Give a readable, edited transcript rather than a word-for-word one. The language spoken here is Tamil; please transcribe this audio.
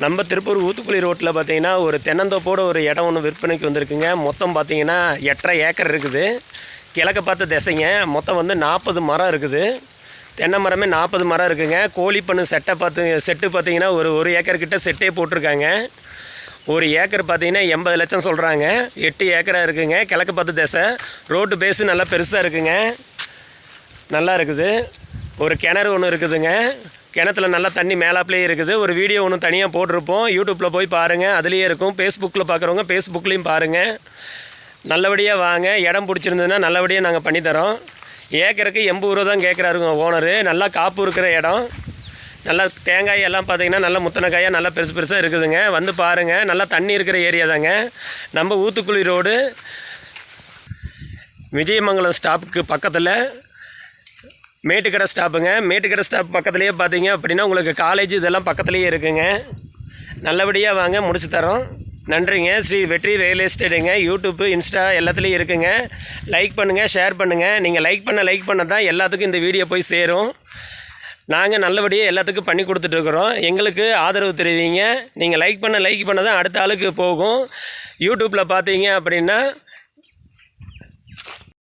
நம்ம திருப்பூர் ஊத்துக்குளி ரோட்டில் பார்த்தீங்கன்னா ஒரு தென்னந்தோப்போட ஒரு இடம் ஒன்று விற்பனைக்கு வந்திருக்குங்க. மொத்தம் பார்த்தீங்கன்னா 8.5 ஏக்கர் இருக்குது. கிழக்க பார்த்த திசைங்க. மொத்தம் வந்து 40 மரம் இருக்குது. தென்னை மரமே 40 மரம் இருக்குங்க. கோழிப்பண்ணு செட்டு பார்த்தீங்கன்னா ஒரு ஏக்கர் கிட்ட செட்டே போட்டிருக்காங்க. ஒரு ஏக்கர் பார்த்தீங்கன்னா 80 லட்சம் சொல்கிறாங்க. 8 ஏக்கராக இருக்குங்க. கிழக்க பார்த்த திசை. ரோட்டு பேஸு நல்லா பெருசாக இருக்குங்க. நல்லா இருக்குது. ஒரு கிணறு ஒன்று இருக்குதுங்க. கிணத்துல நல்லா தண்ணி மேலாப்லேயே இருக்குது. ஒரு வீடியோ ஒன்று தனியாக போட்டிருப்போம். யூடியூப்பில் போய் பாருங்கள், அதுலேயே இருக்கும். ஃபேஸ்புக்கில் பார்க்குறவங்க ஃபேஸ்புக்லேயும் பாருங்கள். நல்லபடியாக வாங்க. இடம் பிடிச்சிருந்ததுன்னா நல்லபடியாக நாங்கள் பண்ணித்தரோம். ஏக்கருக்கு 80 ரூபா தான் கேட்குறாருங்க ஓனரு. நல்லா காப்பு இருக்கிற இடம். நல்லா தேங்காய் எல்லாம் பார்த்தீங்கன்னா நல்லா முத்தனக்காயாக நல்லா பெருசு பெருசாக இருக்குதுங்க. வந்து பாருங்கள். நல்லா தண்ணி இருக்கிற ஏரியா தாங்க. நம்ம ஊத்துக்குளி ரோடு விஜயமங்கலம் ஸ்டாப்புக்கு பக்கத்தில் மேட்டுக்கடை ஸ்டாப்புங்க. மேட்டுக்கடை ஸ்டாப் பக்கத்துலேயே பார்த்தீங்க அப்படின்னா உங்களுக்கு காலேஜ் இதெல்லாம் பக்கத்துலேயே இருக்குங்க. நல்லபடியாக வாங்க, முடிச்சு தரோம். நன்றிங்க. ஸ்ரீ வெற்றி ரியல் எஸ்டேட்டுங்க. யூடியூப்பு, இன்ஸ்டா எல்லாத்துலேயும் இருக்குங்க. லைக் பண்ணுங்கள், ஷேர் பண்ணுங்கள். நீங்கள் லைக் பண்ண தான் எல்லாத்துக்கும் இந்த வீடியோ போய் சேரும். நாங்கள் நல்லபடியாக எல்லாத்துக்கும் பண்ணி கொடுத்துட்ருக்குறோம். எங்களுக்கு ஆதரவு தெரிவிங்க. நீங்கள் லைக் பண்ண தான் அடுத்த ஆளுக்கு போகும். யூடியூப்பில் பார்த்தீங்க அப்படின்னா